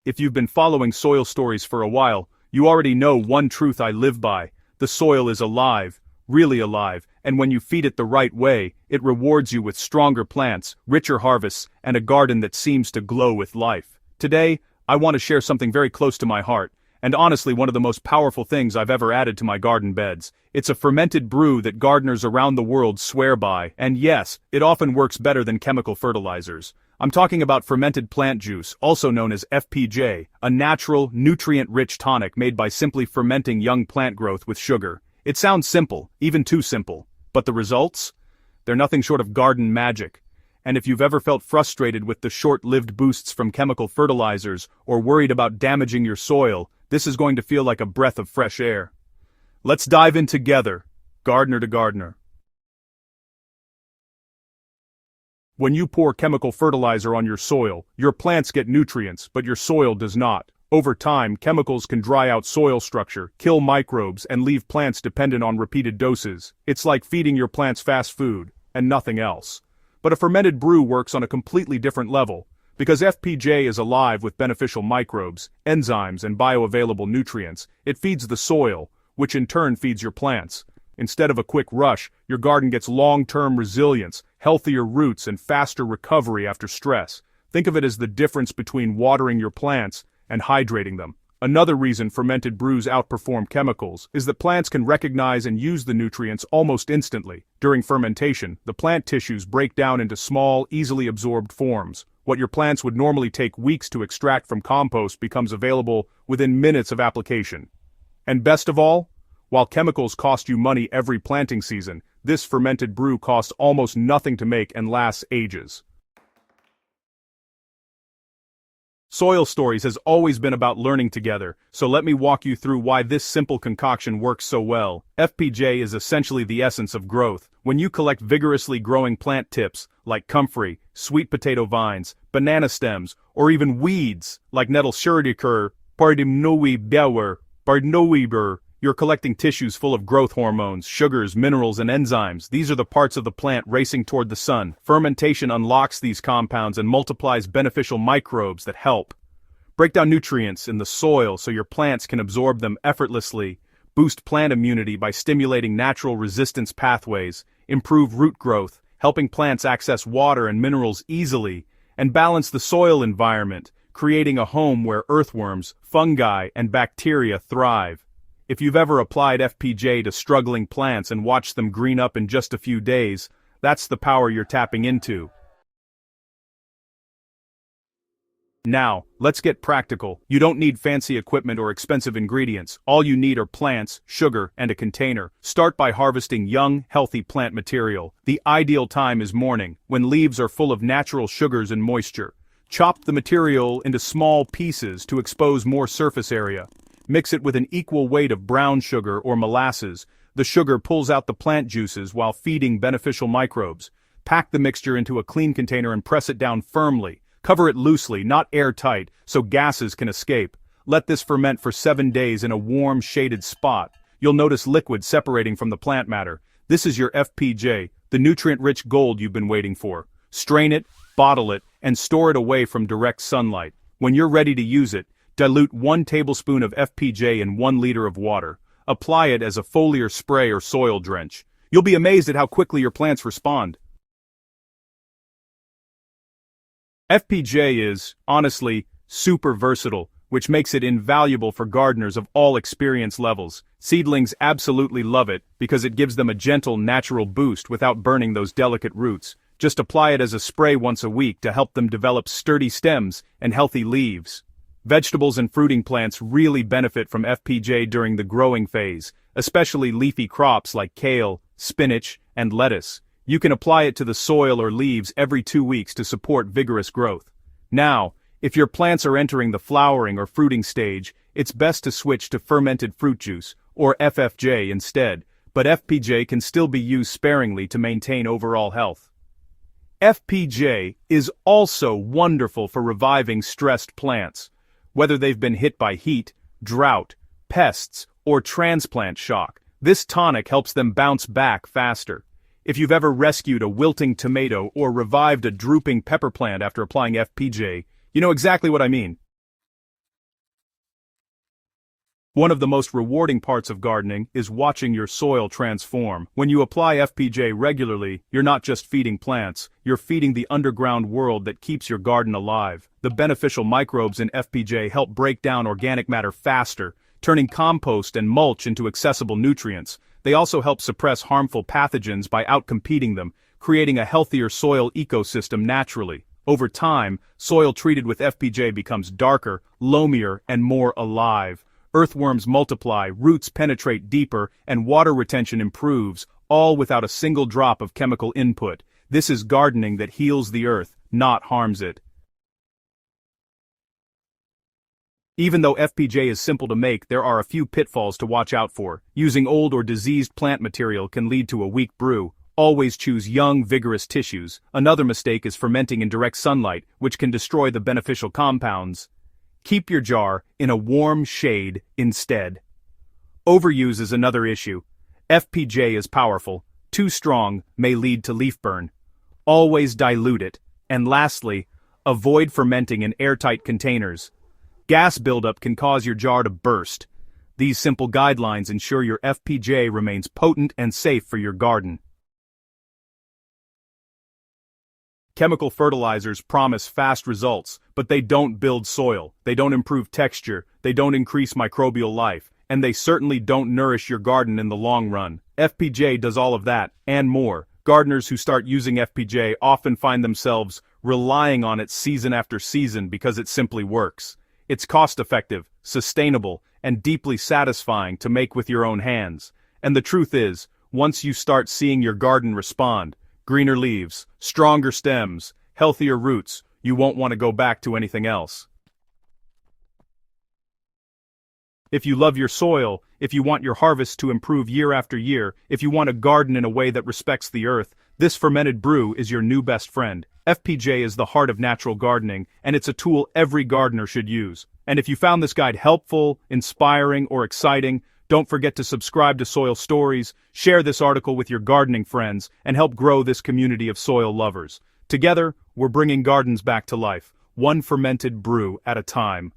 If you've been following soil stories for a while, you already know one truth I live by: the soil is alive, really alive, and when you feed it the right way, it rewards you with stronger plants, richer harvests, and a garden that seems to glow with life. Today, I want to share something very close to my heart, and honestly one of the most powerful things I've ever added to my garden beds. It's a fermented brew that gardeners around the world swear by, and yes, it often works better than chemical fertilizers. I'm talking about fermented plant juice, also known as FPJ, a natural, nutrient-rich tonic made by simply fermenting young plant growth with sugar. It sounds simple, even too simple, but the results? They're nothing short of garden magic. And if you've ever felt frustrated with the short-lived boosts from chemical fertilizers or worried about damaging your soil, this is going to feel like a breath of fresh air. Let's dive in together, gardener to gardener. When you pour chemical fertilizer on your soil, your plants get nutrients, but your soil does not. Over time, chemicals can dry out soil structure, kill microbes, and leave plants dependent on repeated doses. It's like feeding your plants fast food, and nothing else. But a fermented brew works on a completely different level. Because FPJ is alive with beneficial microbes, enzymes, and bioavailable nutrients, it feeds the soil, which in turn feeds your plants. Instead of a quick rush, your garden gets long-term resilience, healthier roots, and faster recovery after stress. Think of it as the difference between watering your plants and hydrating them. Another reason fermented brews outperform chemicals is that plants can recognize and use the nutrients almost instantly. During fermentation, the plant tissues break down into small, easily absorbed forms. What your plants would normally take weeks to extract from compost becomes available within minutes of application. And best of all, while chemicals cost you money every planting season, this fermented brew costs almost nothing to make and lasts ages. Soil Stories has always been about learning together, so let me walk you through why this simple concoction works so well. FPJ is essentially the essence of growth. When you collect vigorously growing plant tips, like comfrey, sweet potato vines, banana stems, or even weeds, like nettle schurdiker, pardimnoiber, you're collecting tissues full of growth hormones, sugars, minerals, and enzymes. These are the parts of the plant racing toward the sun. Fermentation unlocks these compounds and multiplies beneficial microbes that help break down nutrients in the soil so your plants can absorb them effortlessly, boost plant immunity by stimulating natural resistance pathways, improve root growth, helping plants access water and minerals easily, and balance the soil environment, creating a home where earthworms, fungi, and bacteria thrive. If you've ever applied FPJ to struggling plants and watched them green up in just a few days, that's the power you're tapping into. Now, let's get practical. You don't need fancy equipment or expensive ingredients. All you need are plants, sugar, and a container. Start by harvesting young, healthy plant material. The ideal time is morning, when leaves are full of natural sugars and moisture. Chop the material into small pieces to expose more surface area. Mix it with an equal weight of brown sugar or molasses. The sugar pulls out the plant juices while feeding beneficial microbes. Pack the mixture into a clean container and press it down firmly. Cover it loosely, not airtight, so gases can escape. Let this ferment for 7 days in a warm, shaded spot. You'll notice liquid separating from the plant matter. This is your FPJ, the nutrient-rich gold you've been waiting for. Strain it, bottle it, and store it away from direct sunlight. When you're ready to use it, dilute 1 tablespoon of FPJ in 1 liter of water. Apply it as a foliar spray or soil drench. You'll be amazed at how quickly your plants respond. FPJ is, honestly, super versatile, which makes it invaluable for gardeners of all experience levels. Seedlings absolutely love it because it gives them a gentle, natural boost without burning those delicate roots. Just apply it as a spray once a week to help them develop sturdy stems and healthy leaves. Vegetables and fruiting plants really benefit from FPJ during the growing phase, especially leafy crops like kale, spinach, and lettuce. You can apply it to the soil or leaves every 2 weeks to support vigorous growth. Now, if your plants are entering the flowering or fruiting stage, it's best to switch to fermented fruit juice, or FFJ instead, but FPJ can still be used sparingly to maintain overall health. FPJ is also wonderful for reviving stressed plants. Whether they've been hit by heat, drought, pests, or transplant shock, this tonic helps them bounce back faster. If you've ever rescued a wilting tomato or revived a drooping pepper plant after applying FPJ, you know exactly what I mean. One of the most rewarding parts of gardening is watching your soil transform. When you apply FPJ regularly, you're not just feeding plants, you're feeding the underground world that keeps your garden alive. The beneficial microbes in FPJ help break down organic matter faster, turning compost and mulch into accessible nutrients. They also help suppress harmful pathogens by outcompeting them, creating a healthier soil ecosystem naturally. Over time, soil treated with FPJ becomes darker, loamier, and more alive. Earthworms multiply, roots penetrate deeper, and water retention improves, all without a single drop of chemical input. This is gardening that heals the earth, not harms it. Even though FPJ is simple to make, there are a few pitfalls to watch out for. Using old or diseased plant material can lead to a weak brew. Always choose young, vigorous tissues. Another mistake is fermenting in direct sunlight, which can destroy the beneficial compounds. Keep your jar in a warm shade instead. Overuse is another issue. FPJ is powerful. Too strong may lead to leaf burn. Always dilute it. And lastly, avoid fermenting in airtight containers. Gas buildup can cause your jar to burst. These simple guidelines ensure your FPJ remains potent and safe for your garden. Chemical fertilizers promise fast results, but they don't build soil, they don't improve texture, they don't increase microbial life, and they certainly don't nourish your garden in the long run. FPJ does all of that, and more. Gardeners who start using FPJ often find themselves relying on it season after season because it simply works. It's cost-effective, sustainable, and deeply satisfying to make with your own hands. And the truth is, once you start seeing your garden respond, greener leaves, stronger stems, healthier roots, you won't want to go back to anything else. If you love your soil, if you want your harvest to improve year after year, if you want to garden in a way that respects the earth, this fermented brew is your new best friend. FPJ is the heart of natural gardening, and it's a tool every gardener should use. And if you found this guide helpful, inspiring, or exciting, don't forget to subscribe to Soil Stories, share this article with your gardening friends, and help grow this community of soil lovers. Together, we're bringing gardens back to life, one fermented brew at a time.